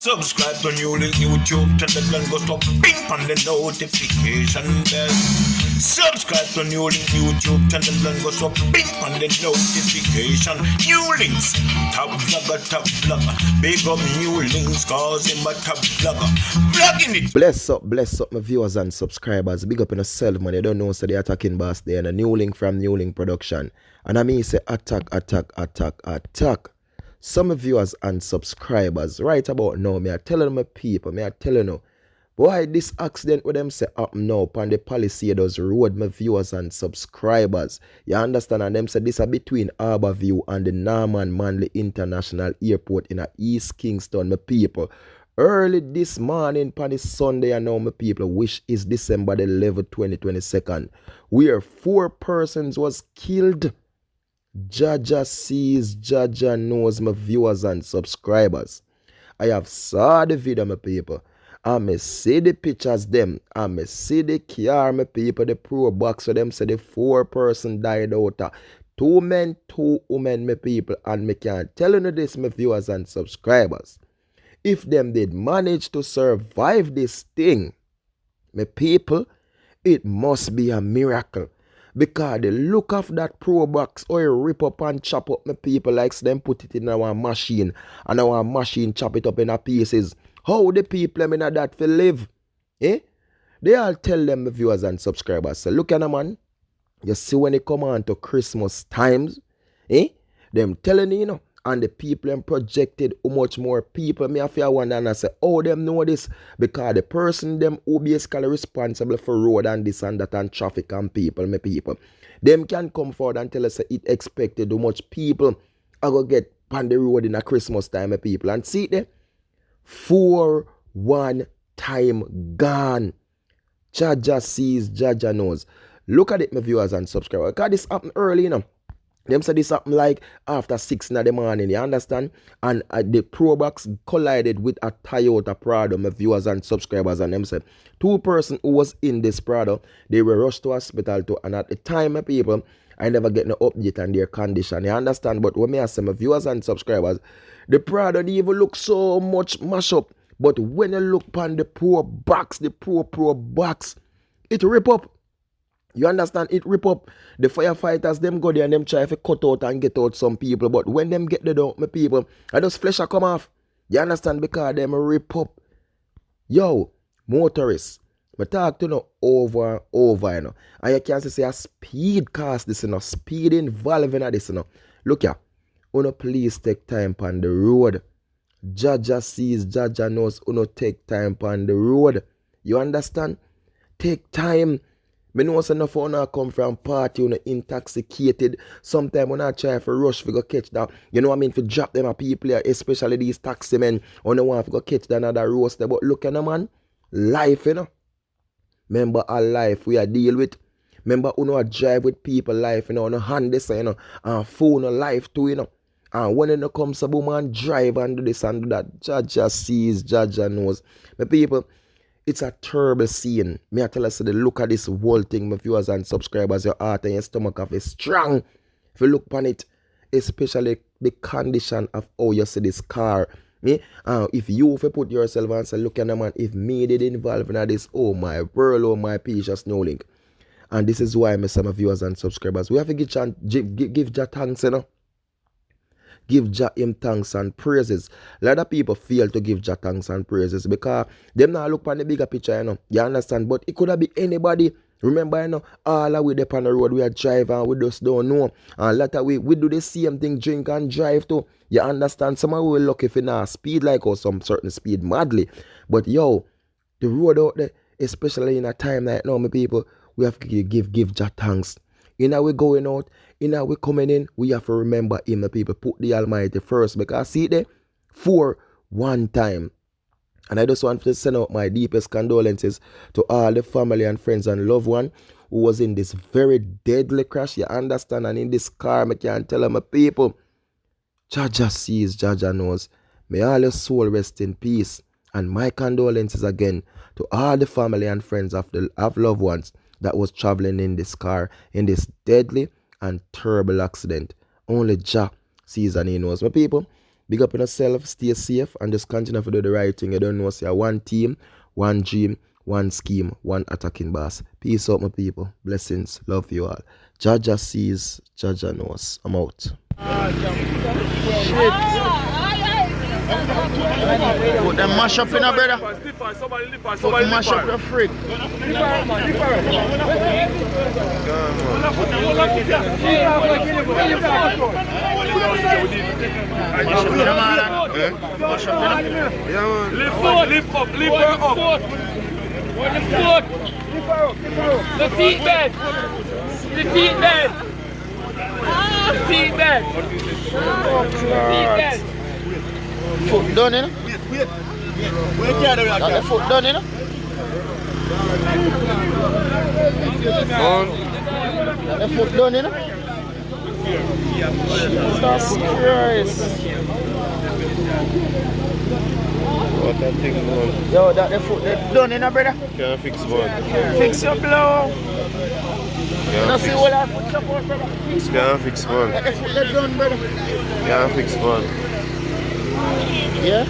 Subscribe to NEWLINK YouTube channel and go stop ping on the notification bell. Subscribe to NEWLINK YouTube channel and go stop ping on the notification. NEWLINKs, top vlogger. Big up NEWLINKs cause him a top vlogger. Vlogging it. Bless up my viewers and subscribers. Big up in yourself, man. You don't know, so the attacking boss there and a NEWLINK from NEWLINK production. And I mean say attack. Some viewers and subscribers right about now, me are telling my people, me are telling you, boy, this accident with them say up now upon the Palisades Road, my viewers and subscribers. You understand? And them say this are between Harborview and the Norman Manley International Airport in East Kingston, my people. Early this morning, upon this Sunday, and now my people, which is December the 11th, 2022, where 4 persons was killed. Jaja sees, Jaja knows, my viewers and subscribers. I have saw the video, my people. I may see the pictures them. I may see the car, my people, the pro box for them say the 4 person died out. 2 men, 2 women, my people. And me can tell you this, my viewers and subscribers. If them did manage to survive this thing, my people, it must be a miracle. Because the look of that pro box oil rip up and chop up my people like them put it in our machine and our machine chop it up in a pieces. How the people in that for live? Eh? They all tell them the viewers and subscribers. So look at them, man. You see when they come on to Christmas times, eh? Them telling you know, and the people them projected how much more people. Me have to wonder and I say, oh, them know this. Because the person them who basically responsible for road and this and that and traffic and people, my people. Them can come forward and tell us it expected how much people are going to get on the road in a Christmas time, my people. And see there, 4 1 time gone. Jaja sees, Jaja knows. Look at it, my viewers and subscribers. Because this happened early, you know. Them say this happened like after 6 in the morning, you understand? And the Pro Box collided with a Toyota Prado, my viewers and subscribers, and them said 2 persons who was in this Prado, they were rushed to hospital too. And at the time, my people, I never get no update on their condition, you understand? But when I say my viewers and subscribers, the Prado didn't even look so much mash up. But when you look upon the Pro Box, the Pro Box, it rip up. You understand? It rip up. The firefighters, them go there and them try to cut out and get out some people. But when them get there down, my people, I just flesh a come off. You understand? Because them rip up. Yo, motorists, I talk to you over and over, you know. And you can say a speed cast this, you know. Speed involved in this, you know. Look here. Uno please take time on the road. Jaja sees, Jaja knows. Uno take time on the road. You understand? Take time. I know enough when I come from party, you know, intoxicated. Sometimes when I try to rush, we go catch that. You know what I mean? To drop them at people here, especially these taxi men. When they want to go catch another roaster. But look at them, man. Life, you know. Remember our life we are deal with. Remember, you know, drive with people life, you know, on a hand this, you know, and phone a life too, you know. And when it comes to boom and drive and do this and do that, Jaja sees, Jaja knows. My people, it's a terrible scene. Me I tell us the look at this whole thing, my viewers and subscribers, your heart and your stomach are strong. If you look upon it, especially the condition of how you see this car. If you put yourself and say, look at the man, if me did involve in this, oh my world, oh my precious NEWLINK. And this is why I say my viewers and subscribers, we have to give Jah thanks, you know. Give Jah him thanks and praises. A lot of people fail to give Jah thanks and praises because them not look on the bigger picture, you know. You understand? But it could have been anybody. Remember, you know, all of we up on the road, we are driving and we just don't know. And a lot of we do the same thing, drink and drive too. You understand? Some of we lucky if you not speed like or some certain speed madly. But yo, the road out there, especially in a time like now, my people, we have to give Jah thanks. In how we going out, in how we coming in, we have to remember him, the people. Put the Almighty first. Because see there, 4 1 time. And I just want to send out my deepest condolences to all the family and friends and loved one who was in this very deadly crash. You understand? And in this car, I can't tell them, my people. Jaja sees, Jaja knows. May all your soul rest in peace. And my condolences again to all the family and friends of loved ones that was traveling in this car in this deadly and terrible accident. Only Jah sees and he knows. My people, Big up on yourself, stay safe, and just continue to do the right thing. You don't know, say one team, one dream, one scheme, one attacking boss. Peace out, my people. Blessings. Love you all. Jaja sees, Jaja knows. I'm out. Put them mash up in a brother. Put them mash up your freak. Lift up. The feet bed. Foot done, you know? Got the foot done, you know? Got the foot done, you know? Jesus Christ. What that thing on? Yo, that the foot done, you know, brother? Can't fix one. Fix your blow. You know, see what I put your foot, brother? Can't fix one. That the foot done, brother? Can't fix one. Yeah?